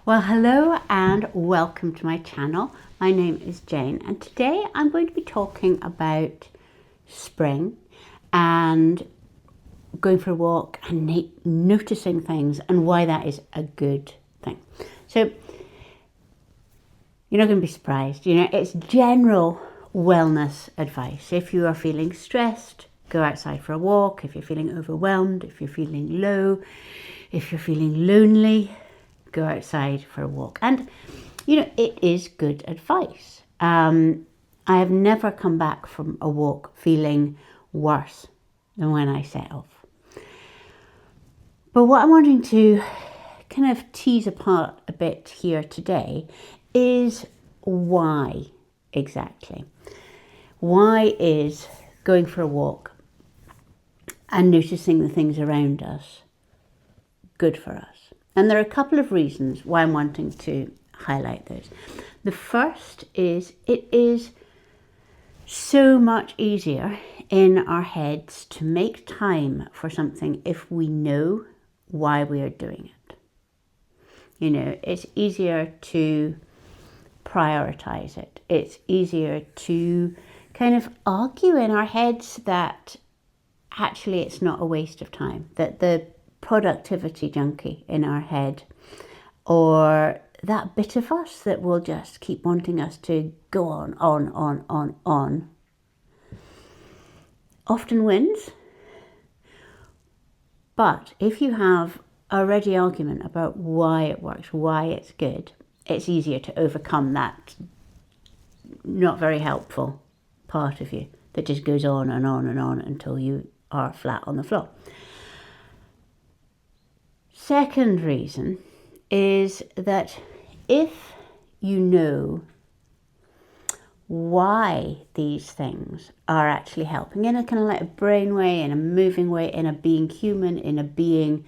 Well, hello and welcome to my channel. My name is Jane and today I'm going to be talking about spring and going for a walk and noticing things and why that is a good thing. So you're not going to be surprised, it's general wellness advice. If you are feeling stressed, go outside for a walk. If you're feeling overwhelmed, if you're feeling low, if you're feeling lonely, go outside for a walk. And it is good advice. I have never come back from a walk feeling worse than when I set off. But what I'm wanting to kind of tease apart a bit here today is why exactly. Why is going for a walk and noticing the things around us good for us? And there are a couple of reasons why I'm wanting to highlight those. The first is it is so much easier in our heads to make time for something if we know why we are doing it. It's easier to prioritize it. It's easier to kind of argue in our heads that actually it's not a waste of time, that the productivity junkie in our head, or that bit of us that will just keep wanting us to go on, often wins. But if you have a ready argument about why it works, why it's good, it's easier to overcome that not very helpful part of you that just goes on and on and on until you are flat on the floor. Second reason is that if you know why these things are actually helping in a kind of like a brain way, in a moving way, in a being human, in a being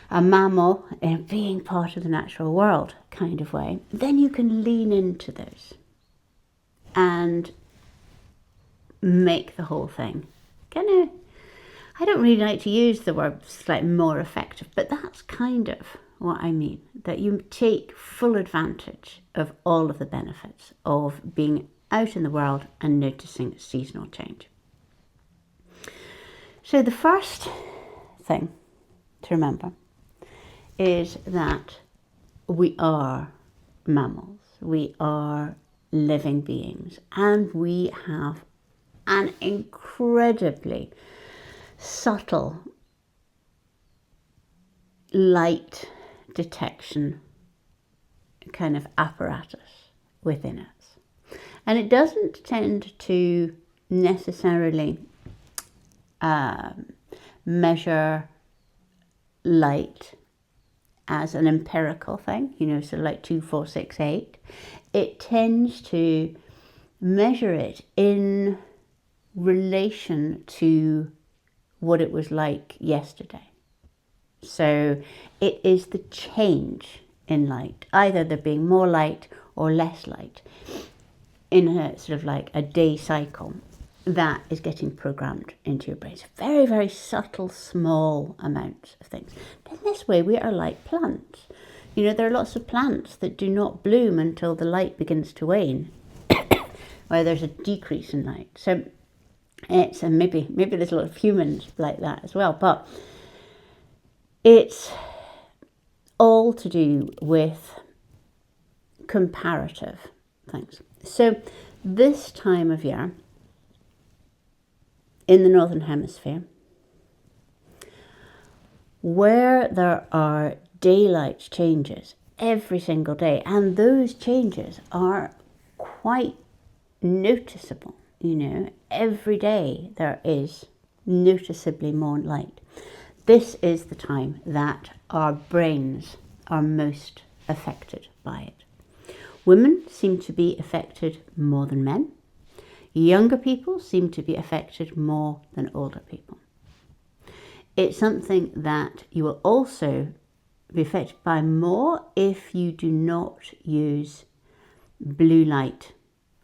a mammal, in a being part of the natural world kind of way, then you can lean into those and make the whole thing kind of, I don't really like to use the word slightly more effective, but that's kind of what I mean, that you take full advantage of all of the benefits of being out in the world and noticing seasonal change. So the first thing to remember is that we are mammals, we are living beings, and we have an incredibly subtle light detection kind of apparatus within us. And it doesn't tend to necessarily measure light as an empirical thing, so like 2, 4, 6, 8. It tends to measure it in relation to what it was like yesterday. So it is the change in light, either there being more light or less light in a sort of like a day cycle that is getting programmed into your brain. So very, very subtle, small amounts of things. In this way, we are like plants. There are lots of plants that do not bloom until the light begins to wane, where there's a decrease in light. So it's, and maybe there's a lot of humans like that as well, but it's all to do with comparative things. So this time of year in the Northern Hemisphere, where there are daylight changes every single day, and those changes are quite noticeable, every day there is noticeably more light. This is the time that our brains are most affected by it. Women seem to be affected more than men. Younger people seem to be affected more than older people. It's something that you will also be affected by more if you do not use blue light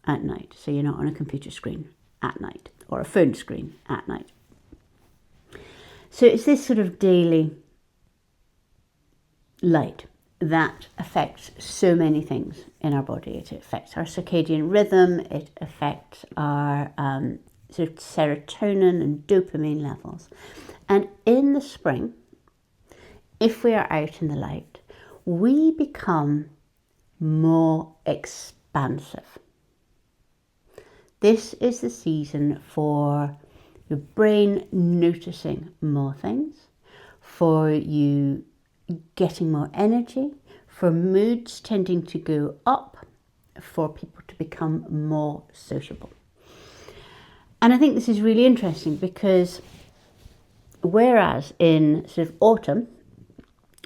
at night. So you're not on a computer screen at night or a phone screen at night. So it's this sort of daily light. that affects so many things in our body. It affects our circadian rhythm, it affects our sort of serotonin and dopamine levels. And in the spring, if we are out in the light, we become more expansive. This is the season for your brain noticing more things, for you getting more energy, for moods tending to go up, for people to become more sociable. And I think this is really interesting because whereas in sort of autumn,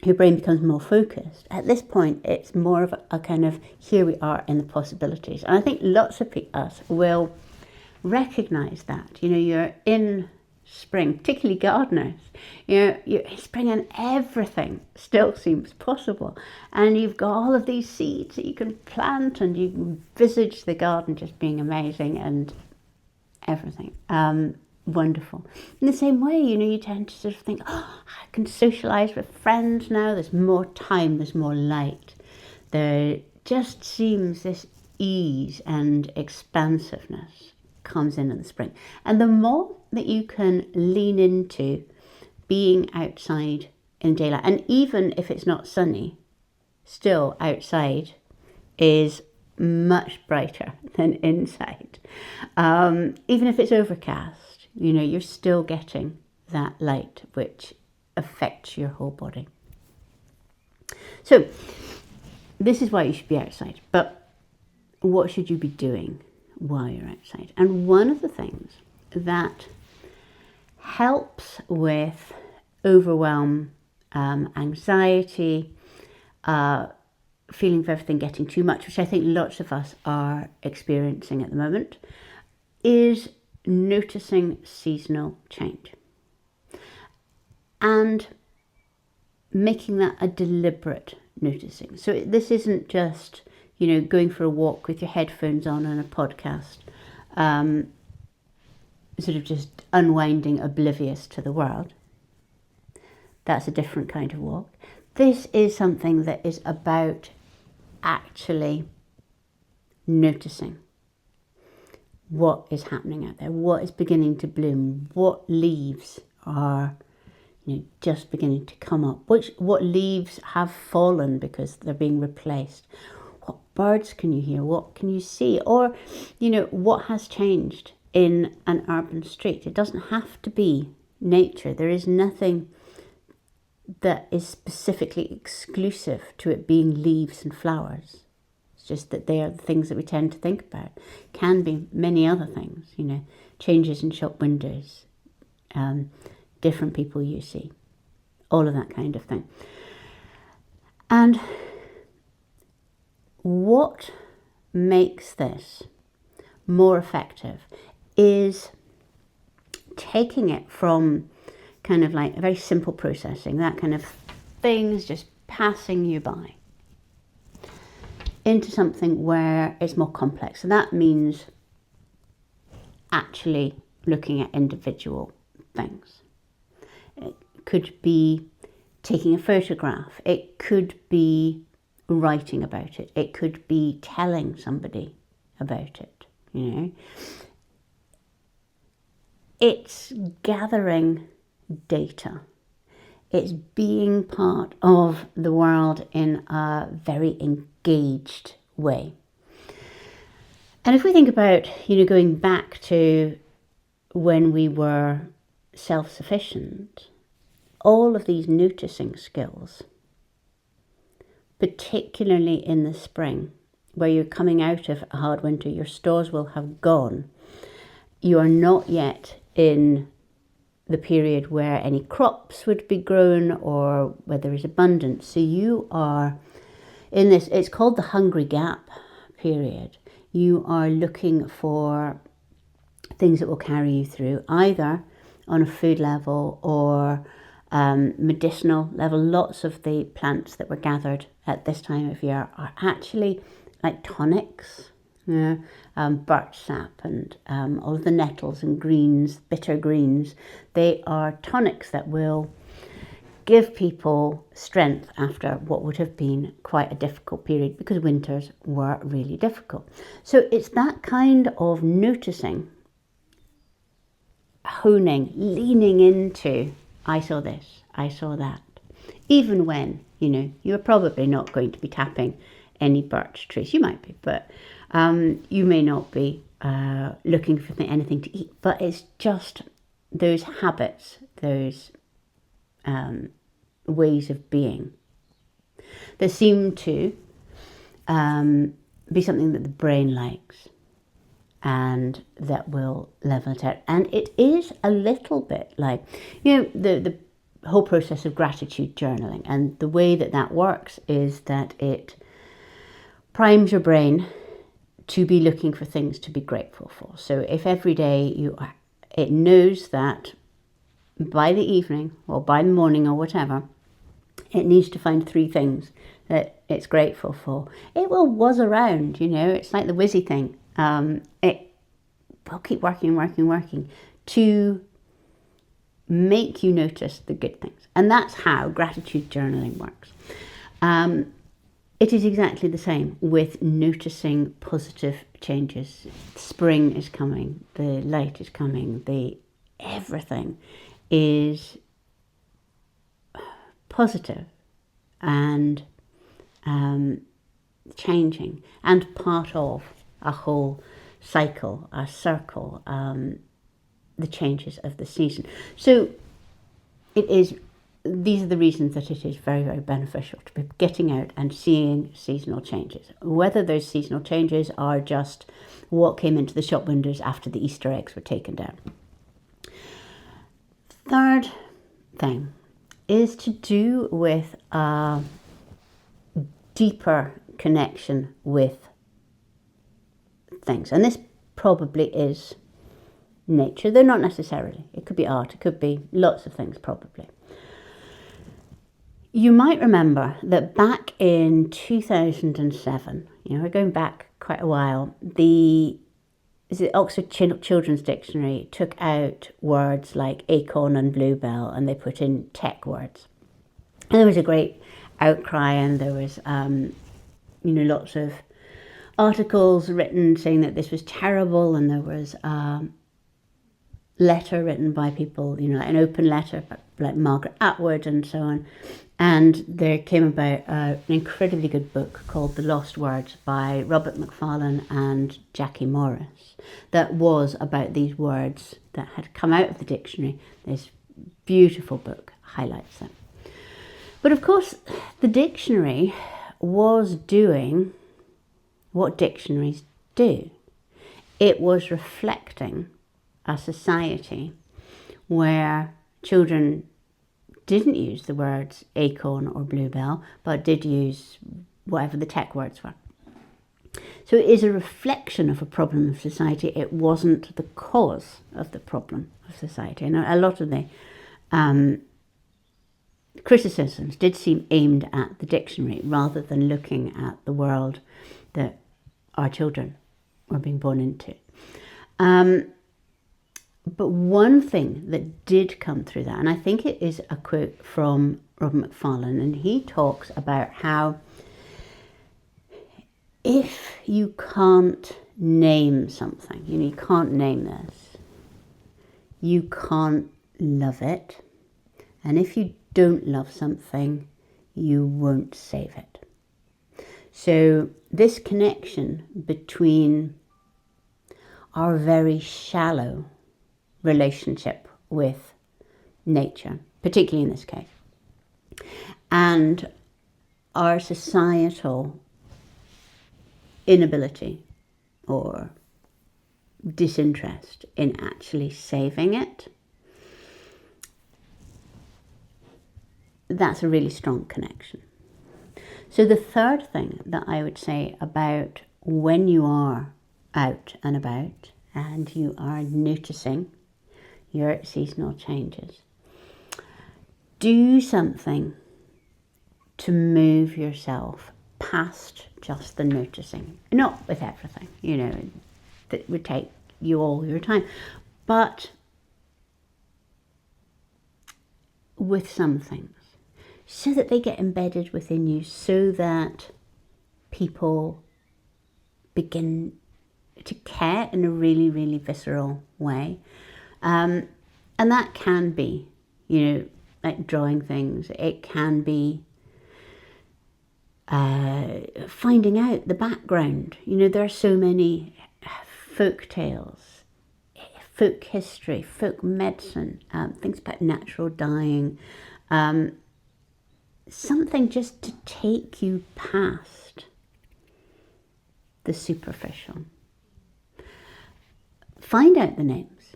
your brain becomes more focused, at this point it's more of a kind of, here we are in the possibilities. And I think lots of us will recognize that. You know, you're in spring, particularly gardeners, you're in spring and everything still seems possible. And you've got all of these seeds that you can plant and you envisage the garden just being amazing and everything. Wonderful. In the same way, you know, you tend to sort of think, oh, I can socialise with friends now, there's more time, there's more light. There just seems this ease and expansiveness comes in the spring. And the more that you can lean into being outside in daylight, and even if it's not sunny, still outside is much brighter than inside. Even if it's overcast, you know, you're still getting that light which affects your whole body. So this is why you should be outside. But what should you be doing while you're outside? And one of the things that helps with overwhelm, anxiety, feeling of everything getting too much, which I think lots of us are experiencing at the moment, is noticing seasonal change and making that a deliberate noticing. So this isn't just, you know, going for a walk with your headphones on and a podcast, sort of just unwinding, oblivious to the world. That's a different kind of walk. This is something that is about actually noticing what is happening out there, what is beginning to bloom, what leaves are, you know, just beginning to come up, what leaves have fallen because they're being replaced, what birds can you hear, what can you see, or, you know, what has changed in an urban street. It doesn't have to be nature. There is nothing that is specifically exclusive to it being leaves and flowers. It's just that they are the things that we tend to think about. Can be many other things, you know, changes in shop windows, different people you see, all of that kind of thing. And what makes this more effective is taking it from kind of like a very simple processing, that kind of things just passing you by, into something where it's more complex. And that means actually looking at individual things. It could be taking a photograph. It could be writing about it. It could be telling somebody about it, you know. It's gathering data. It's being part of the world in a very engaged way. And if we think about, you know, going back to when we were self-sufficient, all of these noticing skills, particularly in the spring, where you're coming out of a hard winter, your stores will have gone. You are not yet in the period where any crops would be grown or where there is abundance. So you are in this, it's called the hungry gap period. You are looking for things that will carry you through, either on a food level or medicinal level. Lots of the plants that were gathered at this time of year are actually like tonics. You know, birch sap and all of the nettles and greens, bitter greens, they are tonics that will give people strength after what would have been quite a difficult period, because winters were really difficult. So it's that kind of noticing, honing, leaning into, I saw this, I saw that. Even when, you're probably not going to be tapping any birch trees. You might be, but you may not be looking for anything to eat. But it's just those habits, those ways of being that seem to be something that the brain likes and that will level it out. And it is a little bit like, the whole process of gratitude journaling. And the way that works is that it primes your brain to be looking for things to be grateful for. So if every day it knows that by the evening or by the morning or whatever, it needs to find 3 things that it's grateful for, it will whiz around, it's like the whizzy thing. It will keep working to make you notice the good things. And that's how gratitude journaling works. It is exactly the same with noticing positive changes. Spring is coming, the light is coming, everything is positive and changing and part of a whole cycle, a circle, the changes of the season. So these are the reasons that it is very, very beneficial to be getting out and seeing seasonal changes. Whether those seasonal changes are just what came into the shop windows after the Easter eggs were taken down. Third thing is to do with a deeper connection with things. And this probably is nature, though not necessarily. It could be art, it could be lots of things probably. You might remember that back in 2007, we're going back quite a while, the Oxford Children's Dictionary took out words like acorn and bluebell and they put in tech words. And there was a great outcry, and there was, lots of articles written saying that this was terrible, and there was a letter written by people, an open letter, like Margaret Atwood and so on. And there came about an incredibly good book called The Lost Words by Robert Macfarlane and Jackie Morris that was about these words that had come out of the dictionary. This beautiful book highlights them. But of course, the dictionary was doing what dictionaries do. It was reflecting a society where children didn't use the words acorn or bluebell, but did use whatever the tech words were. So it is a reflection of a problem of society. It wasn't the cause of the problem of society. And a lot of the criticisms did seem aimed at the dictionary rather than looking at the world that our children were being born into. But one thing that did come through that, and I think it is a quote from Robert Macfarlane, and he talks about how if you can't name something, you can't name this, you can't love it. And if you don't love something, you won't save it. So this connection between our very shallow relationship with nature, particularly in this case, and our societal inability or disinterest in actually saving it, that's a really strong connection. So the third thing that I would say about when you are out and about and you are noticing your seasonal changes, do something to move yourself past just the noticing. Not with everything, that would take you all your time, but with some things. so that they get embedded within you, so that people begin to care in a really, really visceral way. And that can be, like drawing things. It can be finding out the background. There are so many folk tales, folk history, folk medicine, things about natural dying, something just to take you past the superficial. Find out the names,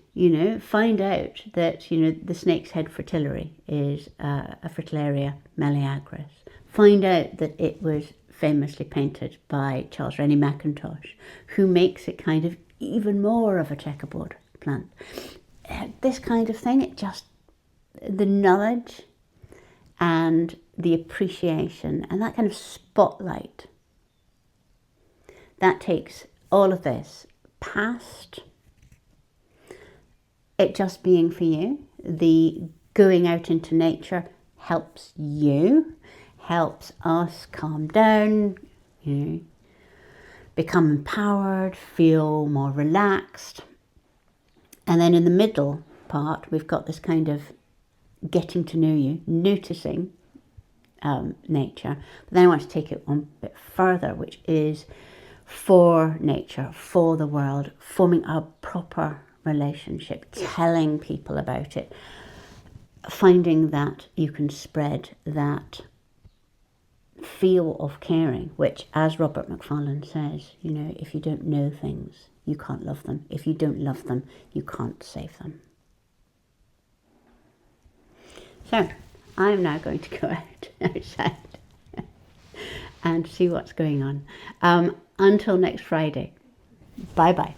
find out that, the snake's head fritillary is a Fritillaria meleagris. Find out that it was famously painted by Charles Rennie Mackintosh, who makes it kind of even more of a checkerboard plant. This kind of thing, the knowledge and the appreciation and that kind of spotlight, that takes all of this past it just being for you. The going out into nature helps you, helps us calm down, become empowered, feel more relaxed. And then in the middle part, we've got this kind of getting to know you, noticing nature. But then I want to take it one bit further, which is for nature, for the world, forming a proper relationship, telling people about it, finding that you can spread that feel of caring, which, as Robert Macfarlane says, if you don't know things, you can't love them. If you don't love them, you can't save them. So I'm now going to go outside and see what's going on. Until next Friday, bye-bye.